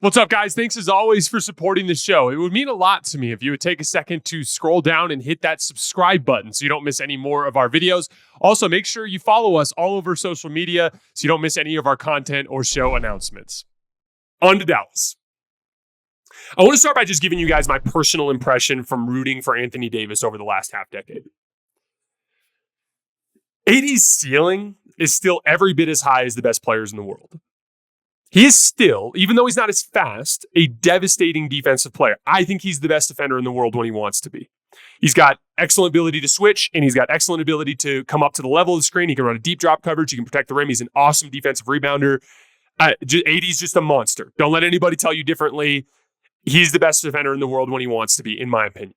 What's up, guys? Thanks as always for supporting the show. It would mean a lot to me if you would take a second to scroll down and hit that subscribe button so you don't miss any more of our videos. Also, make sure you follow us all over social media so you don't miss any of our content or show announcements. On to Dallas. I want to start by just giving you guys my personal impression from rooting for Anthony Davis over the last half decade. AD's ceiling is still every bit as high as the best players in the world. He is still, even though he's not as fast, a devastating defensive player. I think he's the best defender in the world when he wants to be. He's got excellent ability to switch, and he's got excellent ability to come up to the level of the screen. He can run a deep drop coverage. He can protect the rim. He's an awesome defensive rebounder. AD's just a monster. Don't let anybody tell you differently. He's the best defender in the world when he wants to be, in my opinion.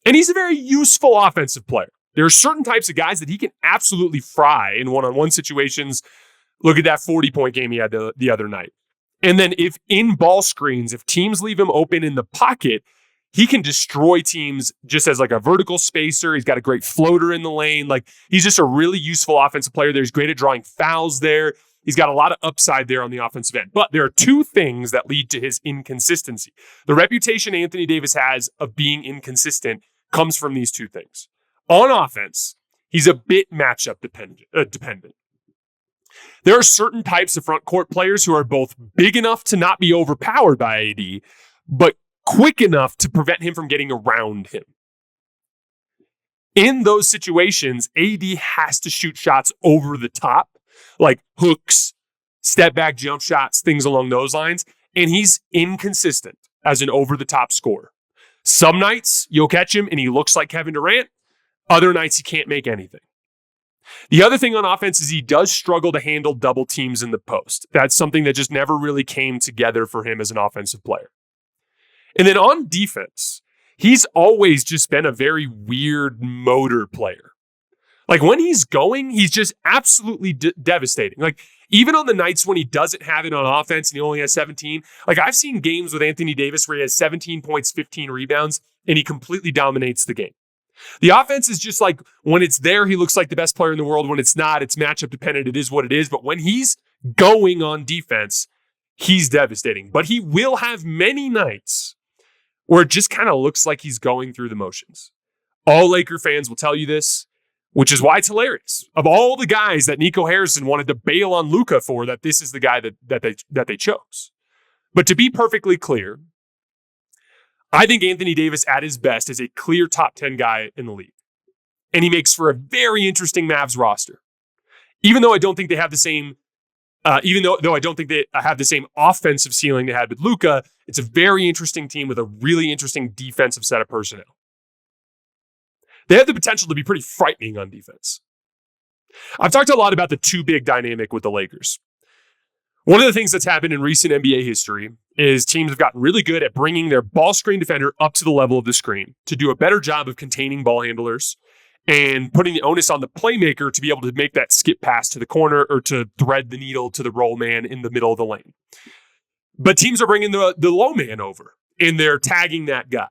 And he's a very useful offensive player. There are certain types of guys that he can absolutely fry in one-on-one situations. Look at that 40-point game he had the other night. And then if in ball screens, if teams leave him open in the pocket, he can destroy teams just as like a vertical spacer. He's got a great floater in the lane. Like, he's just a really useful offensive player there. He's great at drawing fouls there. He's got a lot of upside there on the offensive end. But there are two things that lead to his inconsistency. The reputation Anthony Davis has of being inconsistent comes from these two things. On offense, he's a bit matchup dependent. There are certain types of front court players who are both big enough to not be overpowered by AD, but quick enough to prevent him from getting around him. In those situations, AD has to shoot shots over the top, like hooks, step back jump shots, things along those lines, and he's inconsistent as an over-the-top scorer. Some nights, you'll catch him and he looks like Kevin Durant. Other nights, he can't make anything. The other thing on offense is he does struggle to handle double teams in the post. That's something that just never really came together for him as an offensive player. And then on defense, he's always just been a very weird motor player. Like, when he's going, he's just absolutely devastating. Like, even on the nights when he doesn't have it on offense and he only has 17, like, I've seen games with Anthony Davis where he has 17 points, 15 rebounds, and he completely dominates the game. The offense is just like, when it's there, he looks like the best player in the world. When it's not, it's matchup dependent. It is what it is. But when he's going on defense, he's devastating. But he will have many nights where it just kind of looks like he's going through the motions. All Laker fans will tell you this, which is why it's hilarious. Of all the guys that Nico Harrison wanted to bail on Luka for, that this is the guy that they chose. But to be perfectly clear, I think Anthony Davis at his best is a clear top 10 guy in the league. And he makes for a very interesting Mavs roster. Even though I don't think they have the same, I don't think they have the same offensive ceiling they had with Luka, it's a very interesting team with a really interesting defensive set of personnel. They have the potential to be pretty frightening on defense. I've talked a lot about the two big dynamic with the Lakers. One of the things that's happened in recent NBA history is teams have gotten really good at bringing their ball screen defender up to the level of the screen to do a better job of containing ball handlers and putting the onus on the playmaker to be able to make that skip pass to the corner or to thread the needle to the roll man in the middle of the lane. But teams are bringing the low man over and they're tagging that guy.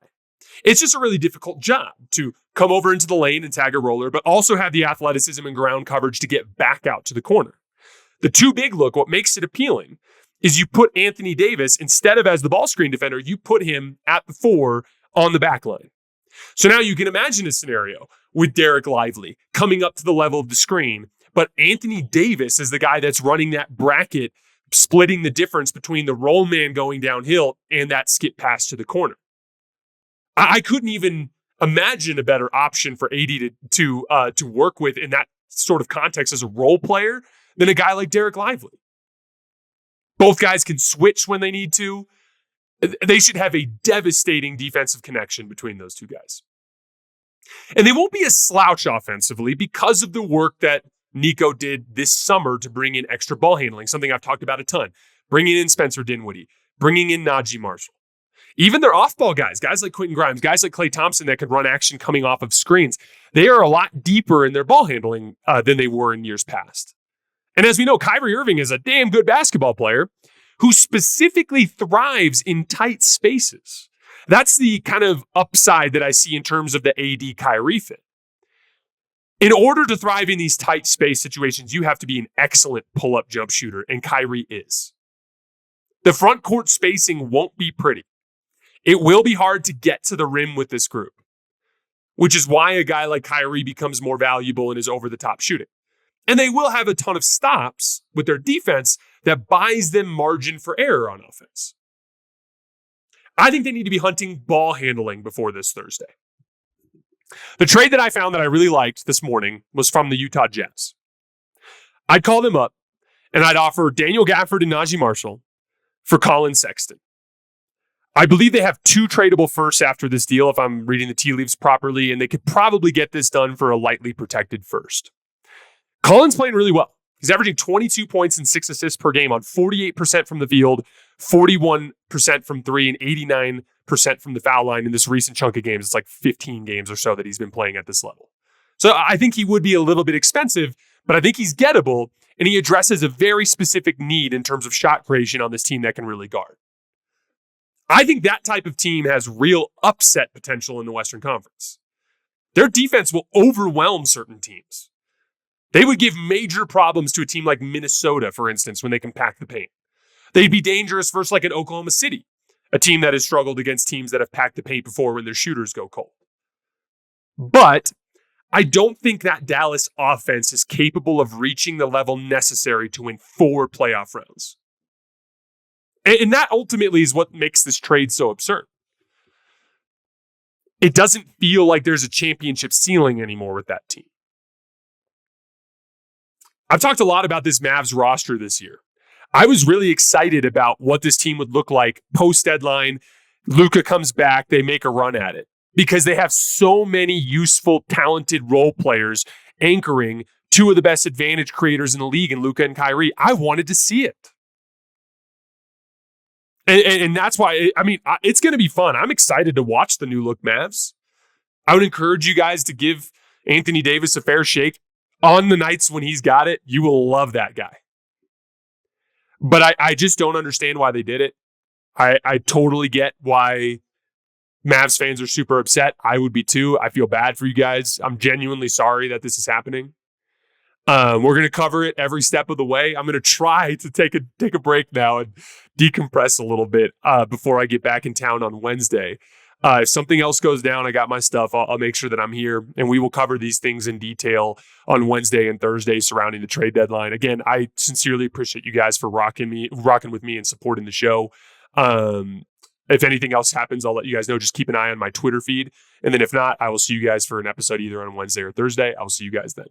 It's just a really difficult job to come over into the lane and tag a roller, but also have the athleticism and ground coverage to get back out to the corner. The two big look, what makes it appealing is you put Anthony Davis, instead of as the ball screen defender, you put him at the 4 on the back line. So now you can imagine a scenario with Derek Lively coming up to the level of the screen, but Anthony Davis is the guy that's running that bracket, splitting the difference between the roll man going downhill and that skip pass to the corner. I couldn't even imagine a better option for AD to work with in that sort of context as a role player than a guy like Derek Lively. Both guys can switch when they need to. They should have a devastating defensive connection between those two guys. And they won't be a slouch offensively because of the work that Nico did this summer to bring in extra ball handling, something I've talked about a ton. Bringing in Spencer Dinwiddie, bringing in Najee Marshall. Even their off-ball guys like Quentin Grimes, guys like Klay Thompson that can run action coming off of screens, they are a lot deeper in their ball handling than they were in years past. And as we know, Kyrie Irving is a damn good basketball player who specifically thrives in tight spaces. That's the kind of upside that I see in terms of the AD Kyrie fit. In order to thrive in these tight space situations, you have to be an excellent pull-up jump shooter, and Kyrie is. The front court spacing won't be pretty. It will be hard to get to the rim with this group, which is why a guy like Kyrie becomes more valuable in his over-the-top shooting. And they will have a ton of stops with their defense that buys them margin for error on offense. I think they need to be hunting ball handling before this Thursday. The trade that I found that I really liked this morning was from the Utah Jazz. I'd call them up and I'd offer Daniel Gafford and Najee Marshall for Colin Sexton. I believe they have 2 tradable firsts after this deal, if I'm reading the tea leaves properly, and they could probably get this done for a lightly protected first. Colin's playing really well. He's averaging 22 points and 6 assists per game on 48% from the field, 41% from 3, and 89% from the foul line in this recent chunk of games. It's like 15 games or so that he's been playing at this level. So I think he would be a little bit expensive, but I think he's gettable, and he addresses a very specific need in terms of shot creation on this team that can really guard. I think that type of team has real upset potential in the Western Conference. Their defense will overwhelm certain teams. They would give major problems to a team like Minnesota, for instance, when they can pack the paint. They'd be dangerous versus like an Oklahoma City, a team that has struggled against teams that have packed the paint before when their shooters go cold. But I don't think that Dallas offense is capable of reaching the level necessary to win 4 playoff rounds. And that ultimately is what makes this trade so absurd. It doesn't feel like there's a championship ceiling anymore with that team. I've talked a lot about this Mavs roster this year. I was really excited about what this team would look like post-deadline. Luka comes back, they make a run at it. Because they have so many useful, talented role players anchoring 2 of the best advantage creators in the league in Luka and Kyrie. I wanted to see it. And that's why, it's going to be fun. I'm excited to watch the new look Mavs. I would encourage you guys to give Anthony Davis a fair shake on the nights when he's got it. You will love that guy. But I just don't understand why they did it. I totally get why Mavs fans are super upset. I would be too. I feel bad for you guys. I'm genuinely sorry that this is happening. We're going to cover it every step of the way. I'm going to try to take a break now and decompress a little bit before I get back in town on Wednesday. If something else goes down, I got my stuff. I'll make sure that I'm here, and we will cover these things in detail on Wednesday and Thursday surrounding the trade deadline. Again, I sincerely appreciate you guys for rocking with me and supporting the show. If anything else happens, I'll let you guys know. Just keep an eye on my Twitter feed. And then if not, I will see you guys for an episode either on Wednesday or Thursday. I will see you guys then.